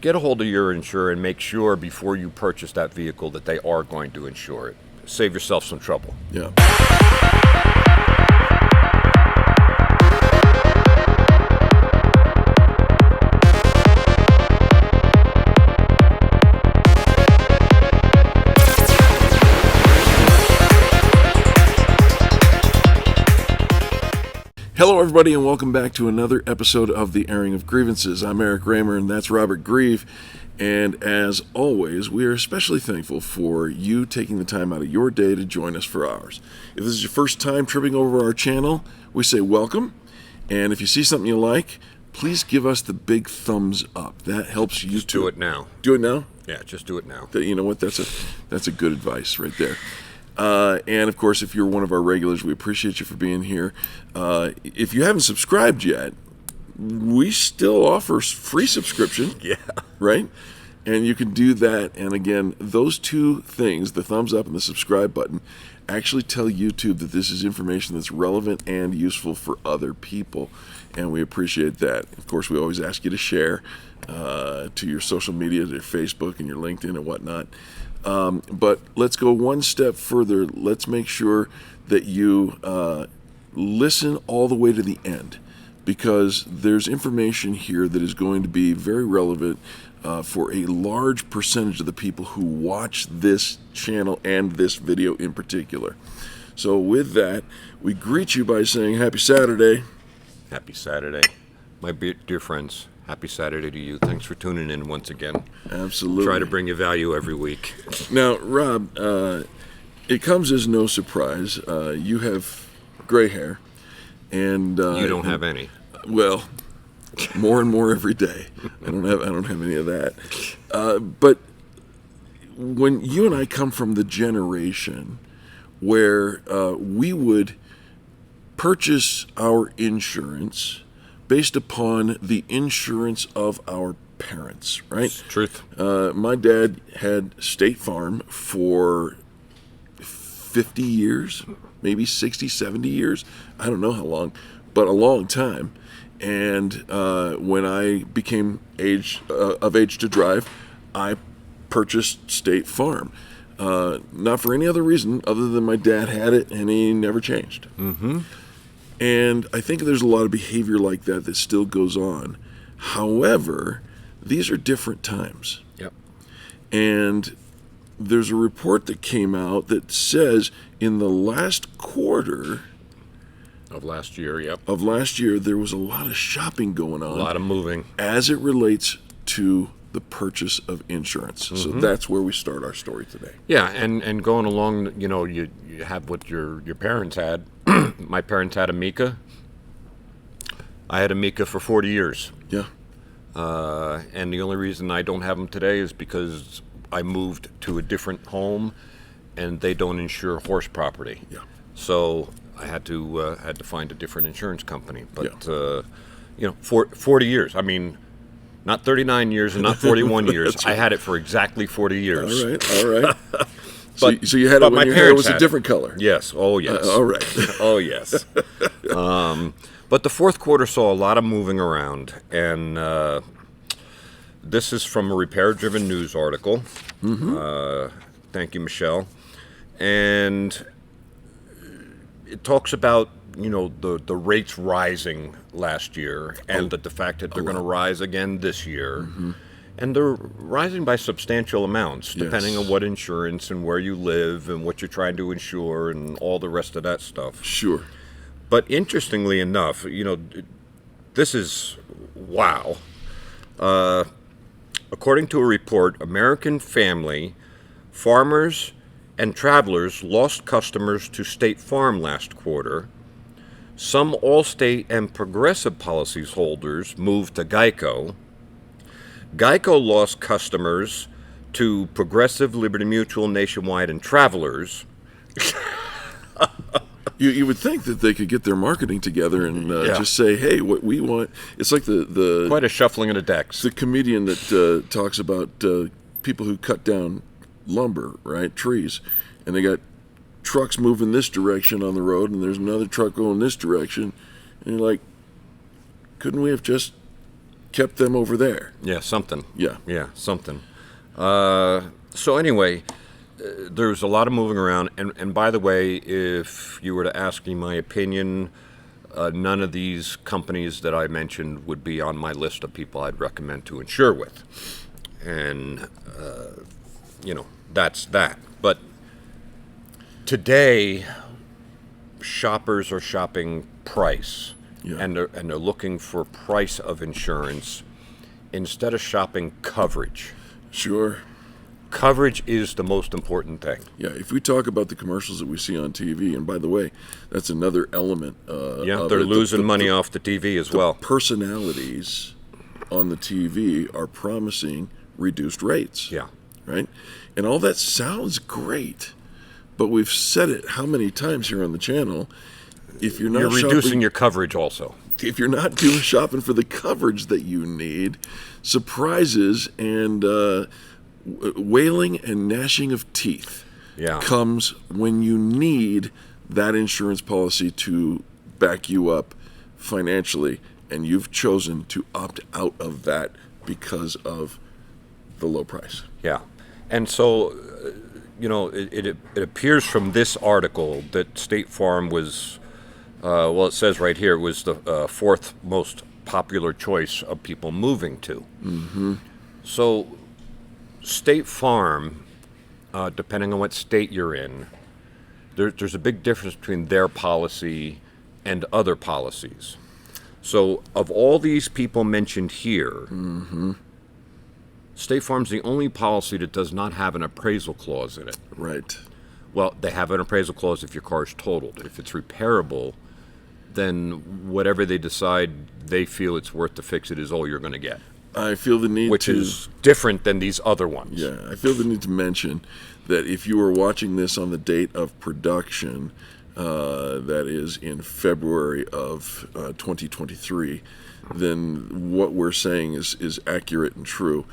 get a hold of your insurer and make sure before you purchase that vehicle that they are going to insure it. Save yourself some trouble. Yeah. Hello, everybody, and welcome back to another episode of The Airing of Grievances. I'm Eric Reamer, and that's Robert Grieve. And as always, we are especially thankful for you taking the time out of your day to join us for ours. If this is your first time tripping over our channel, we say welcome. And if you see something you like, please give us the big thumbs up. That helps you Just do it now. Do it now? Yeah, just do it now. You know what? That's a good advice right there. And of course, if you're one of our regulars, we appreciate you for being here. If you haven't subscribed yet, we still offer free subscription. Yeah. Right? And you can do that. And again, those two things, the thumbs up and the subscribe button, actually tell YouTube that this is information that's relevant and useful for other people. And we appreciate that. Of course, we always ask you to share to your social media, to your Facebook and your LinkedIn and whatnot. But let's go one step further. Let's make sure that you listen all the way to the end, because there's information here that is going to be very relevant for a large percentage of the people who watch this channel and this video in particular. So with that, we greet you by saying Happy Saturday. Happy Saturday. My dear friends, happy Saturday to you. Thanks for tuning in once again. Absolutely. Try to bring you value every week. Now, Rob, it comes as no surprise. You have gray hair. And you don't have any. Well, more and more every day. I don't have any of that. But when you and I come from the generation where we would purchase our insurance based upon the insurance of our parents, right? It's truth. My dad had State Farm for 50 years, maybe 60, 70 years. I don't know how long, but a long time. And when I became of age to drive, I purchased State Farm. Not for any other reason other than my dad had it and he never changed. Mm-hmm. And I think there's a lot of behavior like that still goes on. However, these are different times. Yep. And there's a report that came out that says in the last quarter of last year, yep. There was a lot of shopping going on. A lot of moving. As it relates to the purchase of insurance. Mm-hmm. So that's where we start our story today. Yeah, and going along, you have what your parents had. My parents had a Mika. I had a Mika for 40 years. Yeah. And the only reason I don't have them today is because I moved to a different home, and they don't insure horse property. Yeah. So I had to find a different insurance company. But 40 years. I mean, not 39 years and not 41 years. Right. I had it for exactly 40 years. All right. So you had it when your hair was a different color. Yes. Oh, yes. All right. Oh, yes. But the fourth quarter saw a lot of moving around, and this is from a Repair-Driven News article. Mm-hmm. Thank you, Michelle. And it talks about the rates rising last year, and the fact that they're going to rise again this year. Mm-hmm. And they're rising by substantial amounts, depending on what insurance and where you live and what you're trying to insure and all the rest of that stuff. Sure. But interestingly enough, this is wow. According to a report, American Family, farmers, and travelers lost customers to State Farm last quarter. Some Allstate and Progressive policies holders moved to Geico. Geico lost customers to Progressive, Liberty Mutual, Nationwide, and Travelers. You would think that they could get their marketing together and just say, hey, what we want. It's like the quite a shuffling of the decks. The comedian that talks about people who cut down lumber, right, trees, and they got trucks moving this direction on the road, and there's another truck going this direction, and you're like, couldn't we have just kept them over there. Yeah, something. Yeah. Yeah, something. So anyway, there's a lot of moving around. And by the way, if you were to ask me my opinion, none of these companies that I mentioned would be on my list of people I'd recommend to insure with. And, that's that. But today, shoppers are shopping price. Yeah. And they're looking for price of insurance instead of shopping coverage. Sure. Coverage is the most important thing. Yeah, if we talk about the commercials that we see on TV, and by the way, that's another element. They're losing money off the TV as well. Personalities on the TV are promising reduced rates. Yeah. Right? And all that sounds great, but we've said it how many times here on the channel. If you're not You're reducing your coverage also. If you're not doing shopping for the coverage that you need, surprises and wailing and gnashing of teeth comes when you need that insurance policy to back you up financially, and you've chosen to opt out of that because of the low price. Yeah. And so, it appears from this article that State Farm was, it says right here, it was the fourth most popular choice of people moving to. Mm-hmm. So State Farm, depending on what state you're in, there's a big difference between their policy and other policies. So of all these people mentioned here, State Farm's the only policy that does not have an appraisal clause in it. Right. Well, they have an appraisal clause if your car is totaled. If it's repairable, then whatever they decide they feel it's worth to fix it is all you're going to get. I feel the need which is different than these other ones. Yeah, I feel the need to mention that if you are watching this on the date of production, that is in February of 2023, then what we're saying is accurate and true.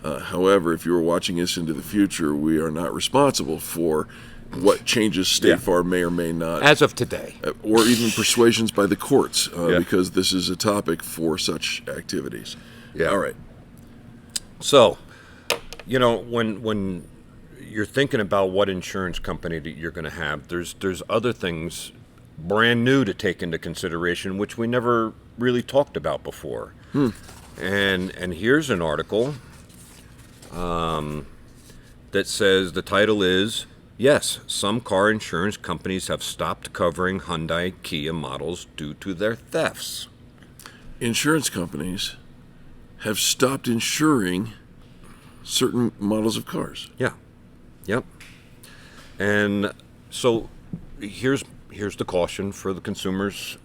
However, if you are watching this into the future, we are not responsible for what changes State Farm may or may not. As of today. Or even persuasions by the courts, because this is a topic for such activities. Yeah. All right. So, when you're thinking about what insurance company that you're going to have, there's other things brand new to take into consideration, which we never really talked about before. And here's an article that says the title is, "Yes, some car insurance companies have stopped covering Hyundai Kia models due to their thefts." Insurance companies have stopped insuring certain models of cars. Yeah. Yep. And so here's the caution for the consumers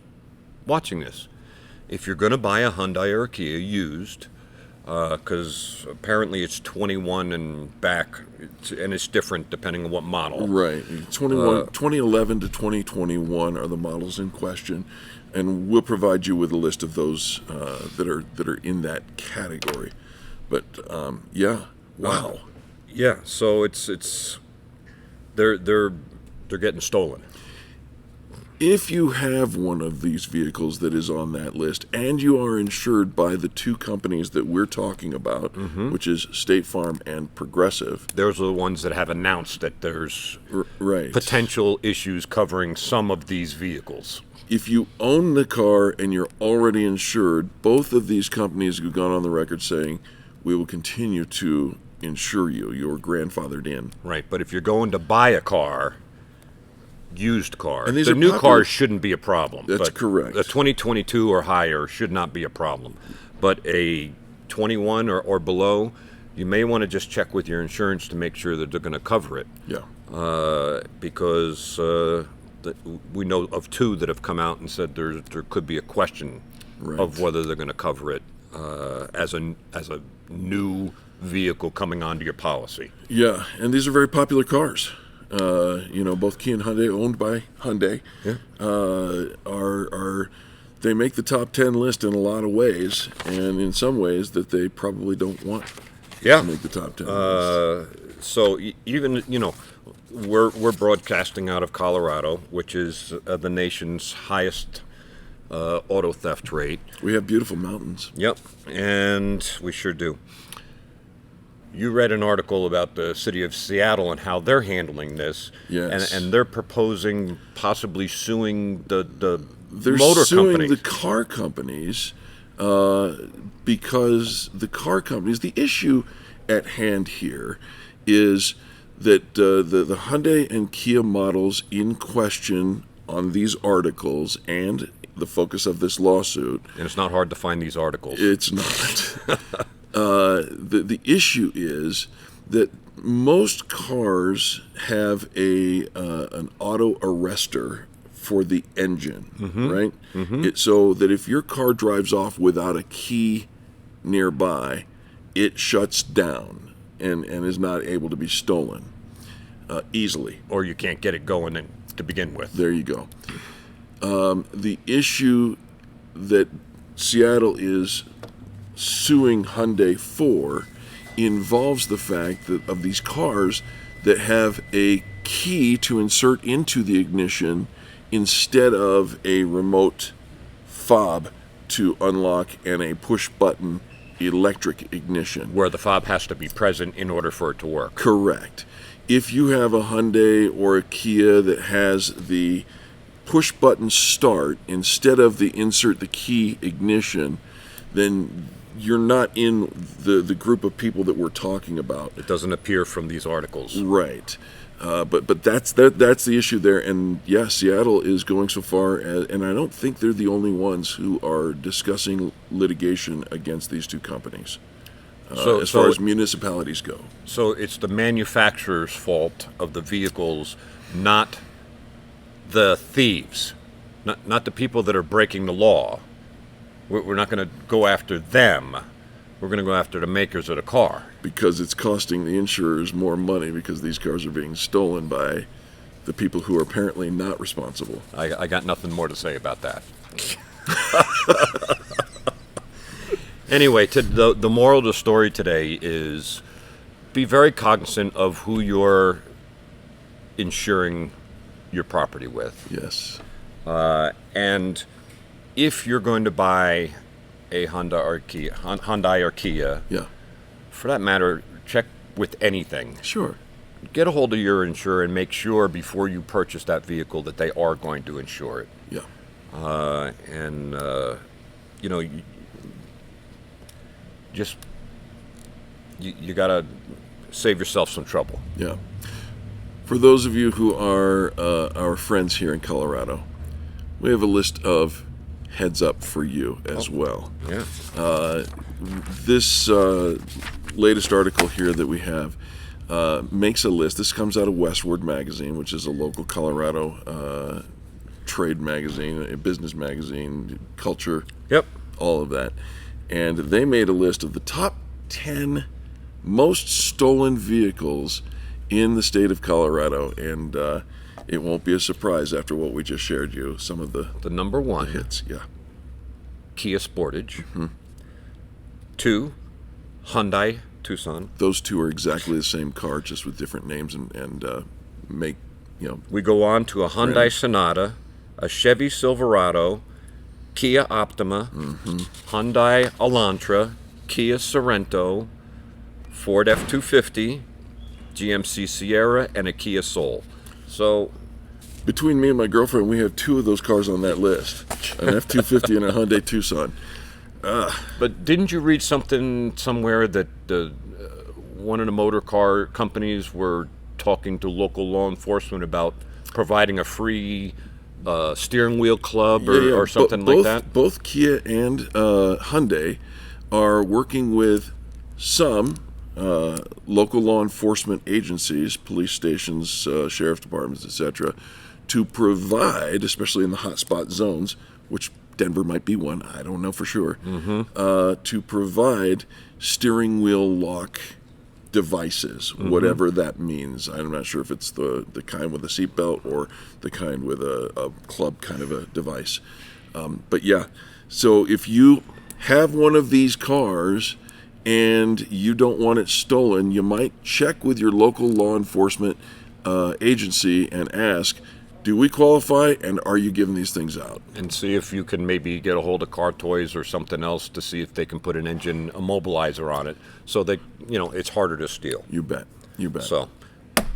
watching this. If you're going to buy a Hyundai or a Kia used, because apparently it's 21 and back, and it's different depending on what model. Right. 2011 to 2021 are the models in question, and we'll provide you with a list of those that are in that category. But wow. Yeah. So it's they're getting stolen. If you have one of these vehicles that is on that list and you are insured by the two companies that we're talking about, which is State Farm and Progressive. Those are the ones that have announced that there's right. potential issues covering some of these vehicles. If you own the car and you're already insured, both of these companies have gone on the record saying, we will continue to insure you. You're grandfathered in. Right, but if you're going to buy a car, used car, and these the are new popular. cars shouldn't be a problem. That's but correct. A 2022 or higher should not be a problem. But a 21 or below, you may want to just check with your insurance to make sure that they're going to cover it. Yeah. Because we know of two that have come out and said there could be a question of whether they're going to cover it as a new vehicle coming onto your policy. Yeah, and these are very popular cars. Both Kia and Hyundai, owned by Hyundai, they make the top 10 list in a lot of ways, and in some ways that they probably don't want to make the top 10 list. So even, we're broadcasting out of Colorado, which is the nation's highest auto theft rate. We have beautiful mountains. Yep, and we sure do. You read an article about the city of Seattle and how they're handling this. Yes. And they're proposing possibly suing the They're motor suing companies. the car companies because the car companies, the issue at hand here is that the Hyundai and Kia models in question on these articles and the focus of this lawsuit, And it's not hard to find these articles. it's not. The issue is that most cars have an auto arrestor for the engine, right? So that if your car drives off without a key nearby, it shuts down and is not able to be stolen easily. Or you can't get it going to begin with. There you go. The issue that Seattle is suing Hyundai for involves the fact that of these cars that have a key to insert into the ignition instead of a remote fob to unlock and a push button electric ignition. Where the fob has to be present in order for it to work. Correct. If you have a Hyundai or a Kia that has the push button start instead of the insert the key ignition, then you're not in the group of people that we're talking about. It doesn't appear from these articles. Right. But that's the issue there. And yeah, Seattle is going so far as, and I don't think they're the only ones who are discussing litigation against these two companies as far as municipalities go. So it's the manufacturer's fault of the vehicles, not the thieves, not the people that are breaking the law. We're not going to go after them. We're going to go after the makers of the car. Because it's costing the insurers more money because these cars are being stolen by the people who are apparently not responsible. I got nothing more to say about that. Anyway, the moral of the story today is be very cognizant of who you're insuring your property with. Yes. And if you're going to buy a Hyundai or Kia, Yeah. for that matter, check with anything. Sure. Get a hold of your insurer and make sure before you purchase that vehicle that they are going to insure it. Yeah. You got to save yourself some trouble. Yeah. For those of you who are our friends here in Colorado, we have a list of heads up for you as well. Yeah. This latest article here that we have makes a list. This comes out of Westward Magazine, which is a local Colorado trade magazine, a business magazine, culture, Yep. all of that. And they made a list of the top 10 most stolen vehicles in the state of Colorado. And it won't be a surprise after what we just shared you, some of the The number one, hits. Yeah. Kia Sportage. 2, Hyundai Tucson. Those two are exactly the same car, just with different names and make, We go on to a Hyundai Sonata, a Chevy Silverado, Kia Optima, Hyundai Elantra, Kia Sorento, Ford F-250, GMC Sierra, and a Kia Soul. So between me and my girlfriend, we have two of those cars on that list, an F-250 and a Hyundai Tucson. But didn't you read something somewhere that one of the motor car companies were talking to local law enforcement about providing a free steering wheel club or something like that? Both Kia and Hyundai are working with some local law enforcement agencies, police stations, sheriff departments, etc., to provide, especially in the hotspot zones, which Denver might be one, I don't know for sure, to provide steering wheel lock devices, whatever that means. I'm not sure if it's the kind with a seatbelt or the kind with a club kind of a device. But yeah, so if you have one of these cars and you don't want it stolen, you might check with your local law enforcement agency and ask, Do we qualify, and are you giving these things out? And see if you can maybe get a hold of Car Toys or something else to see if they can put an engine immobilizer on it so that, it's harder to steal. You bet. You bet. So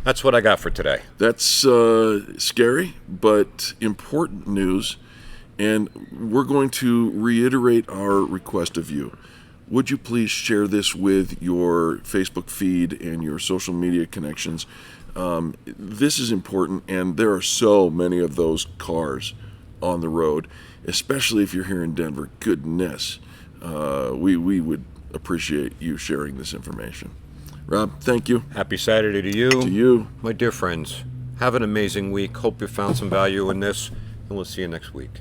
that's what I got for today. That's scary, but important news. And we're going to reiterate our request of you. Would you please share this with your Facebook feed and your social media connections? This is important, and there are so many of those cars on the road, especially if you're here in Denver. Goodness, we would appreciate you sharing this information. Rob, thank you. Happy Saturday to you. To you. My dear friends, have an amazing week. Hope you found some value in this, and we'll see you next week.